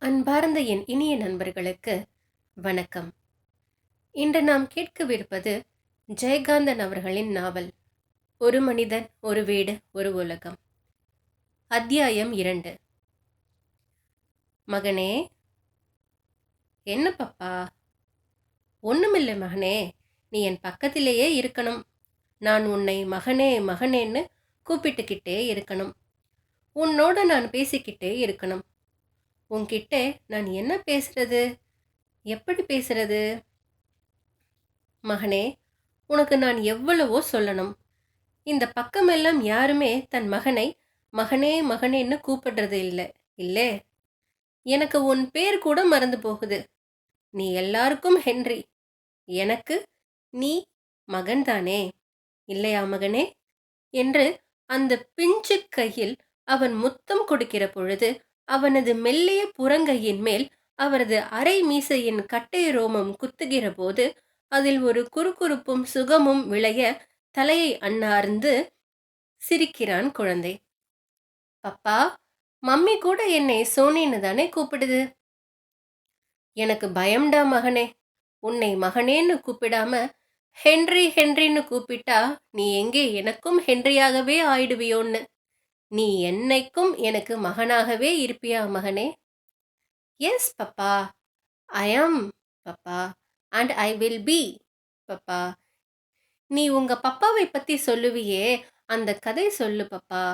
அன்பார்ந்த என் இனிய நண்பர்களுக்கு வணக்கம். இன்று நாம் கேட்கவிருப்பது ஜெயகாந்தன் அவர்களின் நாவல் ஒரு மனிதன், ஒரு வீடு, ஒரு உலகம். அத்தியாயம் 2. மகனே. என்ன பப்பா? ஒண்ணுமில்லை மகனே, நீ என் பக்கத்திலேயே இருக்கணும். நான் உன்னை மகனே மகனேன்னு கூப்பிட்டுக்கிட்டே இருக்கணும். உன்னோட நான் பேசிக்கிட்டே இருக்கணும். உன்கிட்ட நான் என்ன பேசுறது, எப்படி பேசுறது? மகனே, உனக்கு நான் எவ்வளவோ சொல்லணும். இந்த பக்கமெல்லாம் யாருமே தன் மகனை மகனே மகனேன்னு கூப்பிடுறது இல்லை, இல்லே. எனக்கு உன் பேர் கூட மறந்து போகுது. நீ எல்லாருக்கும் ஹென்றி, எனக்கு நீ மகன்தானே, இல்லையா மகனே? என்று அந்த பிஞ்சு கையில் அவன் முத்தம் கொடுக்கிற பொழுது அவனது மெல்லிய புறங்கையின் மேல் அவரது அரை மீசையின் கட்டை ரோமம் குத்துகிற போது அதில் ஒரு குறுகுறுப்பும் சுகமும் விளைய தலையை அண்ணார்ந்து சிரிக்கிறான் குழந்தை. பப்பா, மம்மி கூட என்னை சோனின்னு தானே கூப்பிடுது. எனக்கு பயம்டா மகனே. உன்னை மகனேன்னு கூப்பிடாம ஹென்றி ஹென்றின்னு கூப்பிட்டா நீ எங்கே எனக்கும் ஹென்ரியாகவே ஆயிடுவியோன்னு. நீ என்னைக்கும் எனக்கு மகனாகவே இருப்பியா மகனே? எஸ் பப்பா, ஐ ஆம் Papa, and I will be Papa. நீ உங்க பப்பாவை பத்தி சொல்லுவியே, அந்த கதை சொல்லு பப்பா.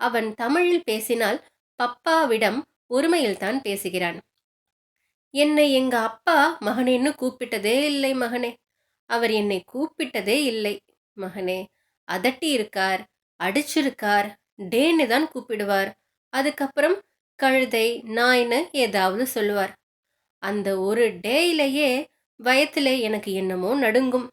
அவன் தமிழில் பேசினால் பப்பாவிடம் உரிமையில்தான் பேசுகிறான். என்னை எங்க அப்பா மகனேன்னு கூப்பிட்டதே இல்லை மகனே. அவர் என்னை கூப்பிட்டதே இல்லை மகனே. அதட்டி இருக்கார், அடிச்சிருக்கார், டேன்னு தான் கூப்பிடுவார். அதுக்கப்புறம் கழுதை நாய்ன்னு ஏதாவது சொல்லுவார். அந்த ஒரு டேயிலேயே வயத்துல எனக்கு என்னமோ நடுங்கும்.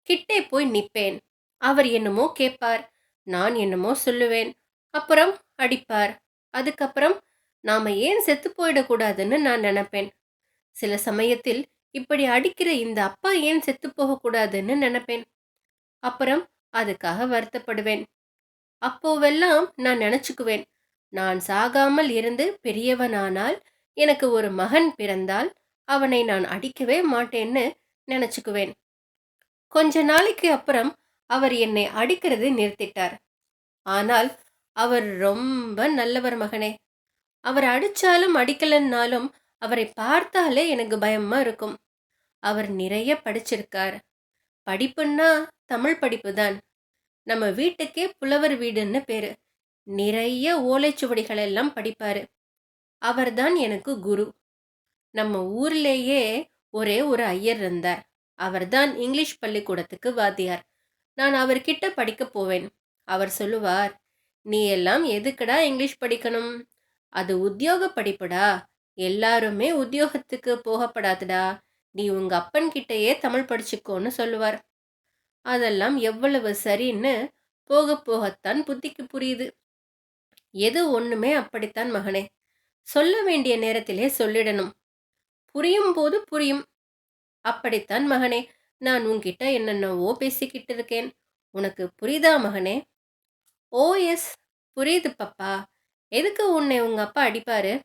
கிட்டே போய் நிப்பேன். அவர் என்னமோ கேட்பார், நான் என்னமோ சொல்லுவேன். அப்புறம் அடிப்பார். அதுக்கப்புறம் நாம ஏன் செத்து போயிடக்கூடாதுன்னு நான் நினைப்பேன். சில சமயத்தில் இப்படி அடிக்கிற இந்த அப்பா ஏன் செத்து போகக்கூடாதுன்னு நினைப்பேன். அப்புறம் அதுக்காக வருத்தப்படுவேன். அப்போவெல்லாம் நான் நினைச்சுக்குவேன், நான் சாகாமல் இருந்து பெரியவனானால் எனக்கு ஒரு மகன் பிறந்தால் அவனை நான் அடிக்கவே மாட்டேன்னு நினைச்சுக்குவேன். கொஞ்ச நாளைக்கு அப்புறம் அவர் என்னை அடிக்கிறது நிறுத்திட்டார். ஆனால் அவர் ரொம்ப நல்லவர் மகனே. அவர் அடிச்சாலும் அடிக்கலன்னாலும் அவரை பார்த்தாலே எனக்கு பயமா இருக்கும். அவர் நிறைய படிச்சிருக்கார். படிப்புன்னா தமிழ் படிப்பு தான். நம்ம வீட்டுக்கே புலவர் வீடுன்னு பேரு. நிறைய ஓலைச்சுவடிகள் எல்லாம் படிப்பாரு. அவர்தான் எனக்கு குரு. நம்ம ஊர்லேயே ஒரே ஒரு ஐயர் இருந்தார். அவர்தான் இங்கிலீஷ் பள்ளிக்கூடத்துக்கு வாத்தியார். நான் அவர்கிட்ட படிக்க போவேன். அவர் சொல்லுவார், நீ எல்லாம் எதுக்குடா இங்கிலீஷ் படிக்கணும்? அது உத்தியோக படிப்புடா. எல்லாருமே உத்தியோகத்துக்கு போகப்படாதுடா. நீ உங்க அப்பன் கிட்டயே தமிழ் படிச்சுக்கோன்னு சொல்லுவார். அதெல்லாம் எவ்வளவு சரின்னு போக போகத்தான் புத்திக்கு புரியுது. எது ஒண்ணுமே அப்படித்தான் மகனே. சொல்ல வேண்டிய நேரத்திலே சொல்லிடணும். புரியும் போது புரியும். அப்படித்தான் மகனே நான் உன்கிட்ட என்னென்னவோ பேசிக்கிட்டு இருக்கேன். உனக்கு புரியுதா மகனே? ஓ எஸ், புரியுது பப்பா. எதுக்கு உன்னை உங்க அப்பா அடிப்பாரு?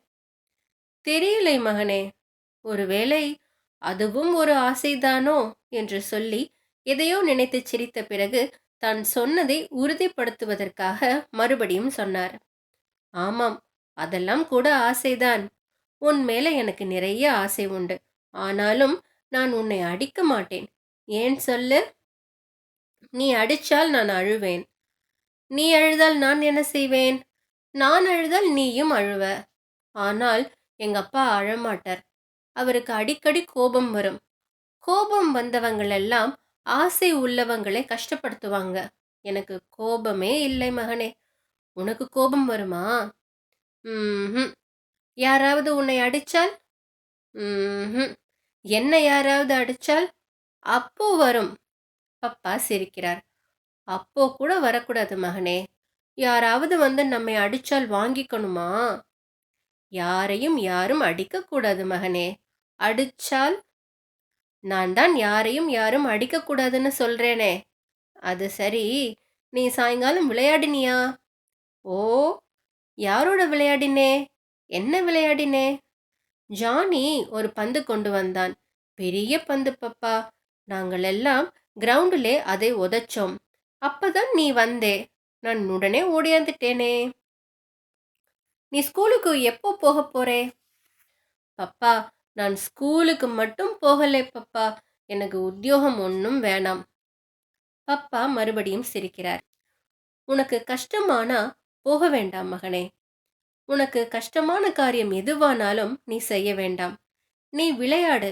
தெரியலை மகனே. ஒருவேளை அதுவும் ஒரு ஆசைதானோ என்று சொல்லி எதையோ நினைத்து சிரித்த பிறகு தான் சொன்னதை உறுதிப்படுத்துவதற்காக மறுபடியும் சொன்னார். ஆமாம், அதெல்லாம் கூட ஆசைதான். உன் மேல எனக்கு நிறைய ஆசை உண்டு. ஆனாலும் நான் உன்னை அடிக்க மாட்டேன். ஏன் சொல்லு? நீ அடிச்சால் நான் அழுவேன். நீ அழுதால் நான் என்ன செய்வேன்? நான் அழுதால் நீயும் அழுவ. ஆனால் எங்க அப்பா அழமாட்டார். அவருக்கு அடிக்கடி கோபம் வரும். கோபம் வந்தவங்களெல்லாம் ஆசை உள்ளவங்களை கஷ்டப்படுத்துவாங்க. எனக்கு கோபமே இல்லை மகனே. உனக்கு கோபம் வருமா? ம்ஹும். யாராவது உன்னை அடிச்சால்? ம்ஹும். என்ன யாராவது அடிச்சால்? அப்போ வரும். பப்பா சிரிக்கிறார். அப்போ கூட வரக்கூடாது மகனே. யாராவது வந்து நம்மை அடிச்சால் வாங்கிக்கணுமா? யாரையும் யாரும் அடிக்கக்கூடாது மகனே. அடிச்சால்? நான் தான் யாரையும் யாரும் அடிக்கக்கூடாதுன்னு சொல்றேனே. அது சரி, நீ சாயங்காலம் விளையாடினியா? ஓ, யாரோட விளையாடினே? என்ன விளையாடினே? ஜானி ஒரு பந்து கொண்டு வந்தான். பெரிய பந்து பப்பா. நாங்கள் எல்லாம் கிரவுண்டிலே அதை உதைச்சோம். அப்பதான் நீ வந்தே. நான் உடனே ஓடியாந்துட்டேனே. நீ ஸ்கூலுக்கு எப்போ போகப் போறே? பப்பா, நான் ஸ்கூலுக்கு மட்டும் போகலே பப்பா. எனக்கு உத்தியோகம் ஒன்றும் வேணாம். பப்பா மறுபடியும் சிரிக்கிறார். உனக்கு கஷ்டமானா போக வேண்டாம் மகனே. உனக்கு கஷ்டமான காரியம் எதுவானாலும் நீ செய்ய வேண்டாம். நீ விளையாடு,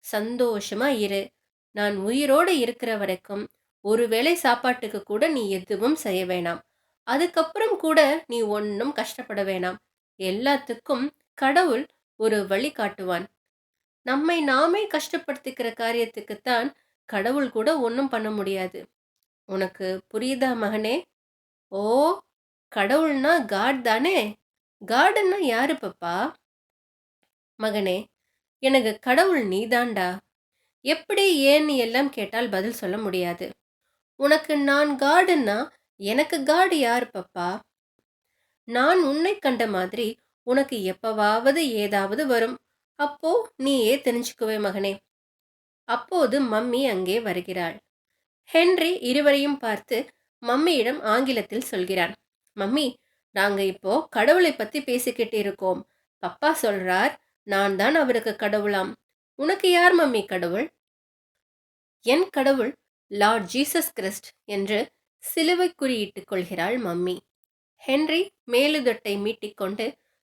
சந்தோஷமா இரு. நான் உயிரோடு இருக்கிற வரைக்கும் ஒருவேளை சாப்பாட்டுக்கு கூட நீ எதுவும் செய்ய வேணாம். அதுக்கப்புறம் கூட நீ ஒன்றும் கஷ்டப்பட வேணாம். எல்லாத்துக்கும் கடவுள் ஒரு வழி காட்டுவான். நம்மை நாமே கஷ்டப்படுத்திக்கிற காரியத்துக்குத்தான் கடவுள் கூட ஒன்றும் பண்ண முடியாது. உனக்கு புரியுதா மகனே? ஓ, கடவுள்னா காட் தானே? காடுன்னா யாரு பப்பா? மகனே, எனக்கு கடவுள் நீதான்டா. எப்படி ஏன்னு எல்லாம் கேட்டால் பதில் சொல்ல முடியாது. உனக்கு நான் காடுன்னா எனக்கு காடு யார் பப்பா? நான் உன்னை கண்ட மாதிரி உனக்கு எப்பவாவது ஏதாவது வரும். அப்போ நீயே தெரிஞ்சுக்குவே மகனே. அப்போது மம்மி அங்கே வருகிறாள். ஹென்றி இருவரையும் பார்த்து மம்மியிடம் ஆங்கிலத்தில் சொல்கிறான். மம்மி, நாங்க இப்போ கடவுளை பத்தி பேசிக்கிட்டு இருக்கோம். பப்பா சொல்றார் நான் தான் அவருக்கு கடவுளாம். உனக்கு யார் மம்மி கடவுள்? என் கடவுள் லார்ட் ஜீசஸ் கிறிஸ்ட் என்று சிலுவை குறியிட்டுக் கொள்கிறாள் மம்மி. ஹென்றி மேலுதட்டை மீட்டிக்கொண்டு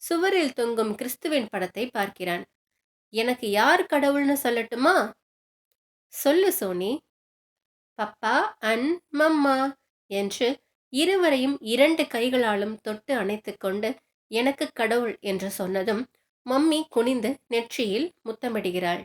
சுவரில் தொங்கும் கிறிஸ்துவின் படத்தை பார்க்கிறான். எனக்கு யார் கடவுள்னு சொல்லட்டுமா? சொல்லு சோனி. பப்பா அண்ட் மம்மா என்று இருவரையும் இரண்டு கைகளாலும் தொட்டு அணைத்துக்கொண்டு எனக்கு கடவுள் என்று சொன்னதும் மம்மி குனிந்து நெற்றியில் முத்தமிடுகிறாள்.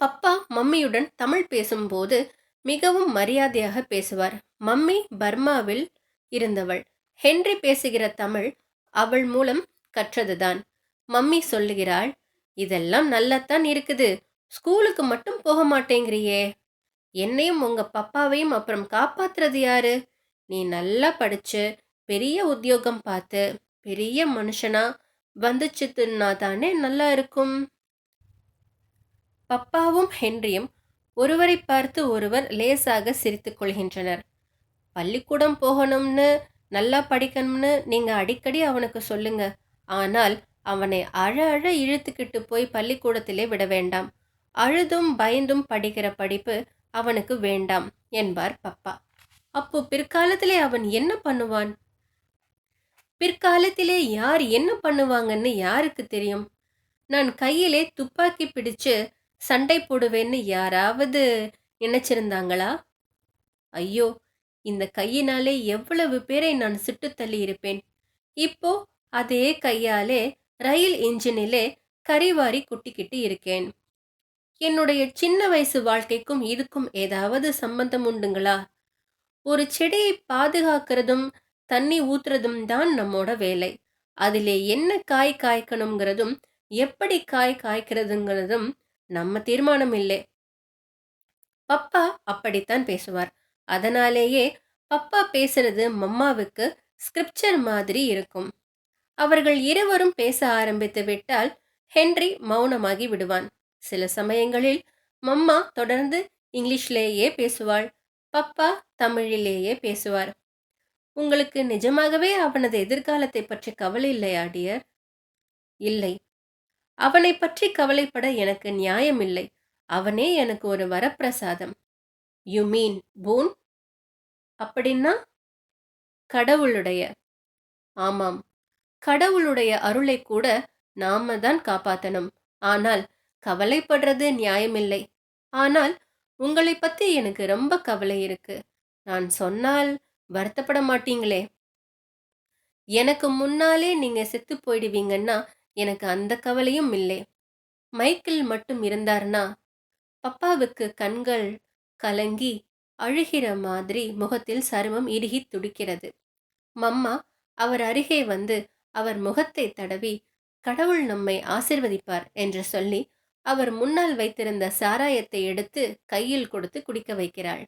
பப்பா மம்மியுடன் தமிழ் பேசும்போது மிகவும் மரியாதையாக பேசுவார். மம்மி பர்மாவில் இருந்தவள். ஹென்றி பேசுகிற தமிழ் அவள் மூலம் கற்றதுதான். மம்மி சொல்லுகிறாள், இதெல்லாம் நல்லாத்தான் இருக்குது. ஸ்கூலுக்கு மட்டும் போக மாட்டேங்கிறியே. என்னையும் உங்க பப்பாவையும் அப்புறம் காப்பாத்துறது யாரு? நீ நல்லா படிச்சு பெரிய உத்தியோகம் பார்த்து பெரிய மனுஷனா வந்துச்சுன்னா தானே நல்லா இருக்கும். பப்பாவும் ஹென்ரியும் ஒருவரை பார்த்து ஒருவர் லேசாக சிரித்துக் கொள்கின்றனர். பள்ளிக்கூடம் போகணும்னு நல்லா படிக்கணும்னு நீங்க அடிக்கடி அவனுக்கு சொல்லுங்க. ஆனால் அவனை அழ அழ இழுத்துக்கிட்டு போய் பள்ளிக்கூடத்திலே விட வேண்டாம். அழுதும் பயந்தும் படிக்கிற படிப்பு அவனுக்கு வேண்டாம் என்பார் பப்பா. அப்போ பிற்காலத்திலே அவன் என்ன பண்ணுவான்? பிற்காலத்திலே யார் என்ன பண்ணுவாங்கன்னு யாருக்கு தெரியும்? நான் கையிலே துப்பாக்கி பிடிச்சு சண்டை போடுவேன்னு யாராவது நினைச்சிருந்தாங்களா? ஐயோ, இந்த கையினாலே எவ்வளவு பேரை நான் சுட்டு தள்ளி இருப்பேன். இப்போ அதே கையாலே ரயில் இன்ஜினிலே கரிவாரி குட்டிக்கிட்டு இருக்கேன். என்னுடைய சின்ன வயசு வாழ்க்கைக்கும் இதுக்கும் ஏதாவது சம்பந்தம் உண்டுங்களா? ஒரு செடியை பாதுகாக்கிறதும் தண்ணி ஊத்துறதும் தான் நம்மோட வேலை. அதிலே என்ன காய் காய்க்கணுங்கிறதும் எப்படி காய் காய்க்கிறதுங்கிறதும் நம்ம தீர்மானம் இல்லை. பப்பா அப்படித்தான் பேசுவார். அதனாலேயே பப்பா பேசுறது மம்மாவுக்கு ஸ்கிரிப்சர் மாதிரி இருக்கும். அவர்கள் இருவரும் பேச ஆரம்பித்து விட்டால் ஹென்றி மௌனமாகி விடுவான். சில சமயங்களில் மம்மா தொடர்ந்து இங்கிலீஷ்லேயே பேசுவாள். பப்பா தமிழிலேயே பேசுவார். உங்களுக்கு நிஜமாகவே அவனது எதிர்காலத்தை பற்றி கவலை இல்லையா டியர்? இல்லை. அவனை பற்றி கவலைப்பட எனக்கு நியாயம் இல்லை. அவனே எனக்கு ஒரு வரப்பிரசாதம். You mean boon? அப்படின்னா? கடவுளுடைய. ஆமாம், கடவுளுடைய அருளை கூட நாம தான் காப்பாத்தணும். ஆனால் கவலைப்படுறது நியாயமில்லை. ஆனால் உங்களை பத்தி எனக்கு ரொம்ப கவலை இருக்கு. நான் சொன்னால் வருத்தப்பட மாட்டீங்களே? எனக்கு முன்னாலே நீங்க செத்து போயிடுவீங்கன்னா எனக்கு அந்த கவலையும் இல்லை. மைக்கேல் மட்டும் இருந்தார்னா. பப்பாவுக்கு கண்கள் கலங்கி அழுகிற மாதிரி முகத்தில் சருமம் இறுகி துடிக்கிறது. மம்மா அவர் அருகே வந்து அவர் முகத்தை தடவி கடவுள் நம்மை ஆசிர்வதிப்பார் என்று சொல்லி அவர் முன்னால் வைத்திருந்த சாராயத்தை எடுத்து கையில் கொடுத்து குடிக்க வைக்கிறாள்.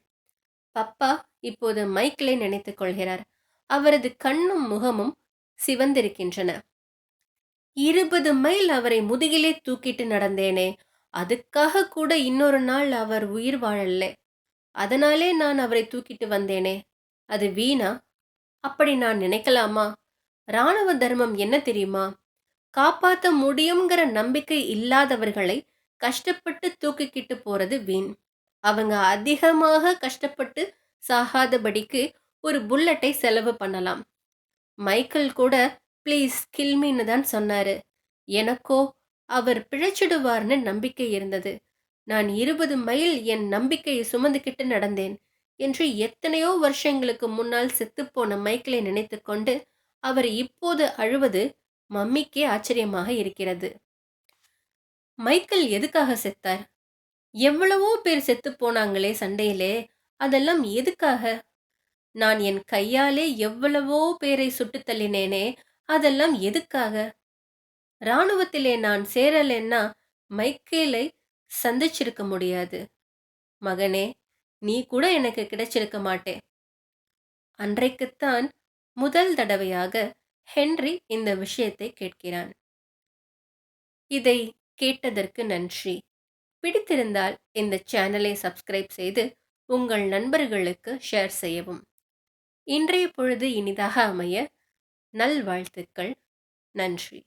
பப்பா இப்போது மைக்கேலை நினைத்துக் கொள்கிறார். அவரது கண்ணும் முகமும் சிவந்திருக்கின்றன. 20 மைல் அவரை முதுகிலே தூக்கிட்டு நடந்தேனே, அதுக்காக கூட இன்னொரு நாள் அவர் உயிர் வாழல. அதனாலே நான் அவரை தூக்கிட்டு வந்தேனே, அது வீணா? அப்படி நான் நினைக்கலாமா? ராணுவ தர்மம் என்ன தெரியுமா? காப்பாத்த முடியுங்கிற நம்பிக்கை இல்லாதவர்களை கஷ்டப்பட்டு தூக்கிக்கிட்டு போறது வீண். அவங்க அதிகமாக கஷ்டப்பட்டு சாகாதபடிக்கு ஒரு புல்லட்டை செலவு பண்ணலாம். மைக்கேல் கூட ப்ளீஸ் கில் மீன்னு தான் சொன்னாரு. எனக்கோ அவர் பிழைச்சிடுவார்னு நம்பிக்கை இருந்தது. நான் 20 மைல் என் நம்பிக்கையை சுமந்துக்கிட்டு நடந்தேன் என்று எத்தனையோ வருஷங்களுக்கு முன்னால் செத்துப்போன மைக்கேலை நினைத்துக்கொண்டு அவர் இப்போது அழுவது மம்மிக்கே ஆச்சரியமாக இருக்கிறது. மைக்கேல் எதுக்காக செத்தார்? எவ்வளவோ பேர் செத்துப் போனாங்களே சண்டையிலே, அதெல்லாம் எதுக்காக? நான் என் கையாலே எவ்வளவோ பேரை சுட்டுத் தள்ளினேனே, அதெல்லாம் எதுக்காக? ராணுவத்திலே நான் சேரலைன்னா மைக்கேலை சந்திச்சிருக்க முடியாது. மகனே, நீ கூட எனக்கு கிடைச்சிருக்க மாட்டே. அன்றைக்குத்தான் முதல் தடவையாக ஹென்றி இந்த விஷயத்தை கேட்கிறான். இதை கேட்டதற்கு நன்றி. பிடித்திருந்தால் இந்த சேனலை சப்ஸ்கிரைப் செய்து உங்கள் நண்பர்களுக்கு ஷேர் செய்யவும். இன்றைய பொழுது இனிதாக அமைய நல்வாழ்த்துக்கள். நன்றி.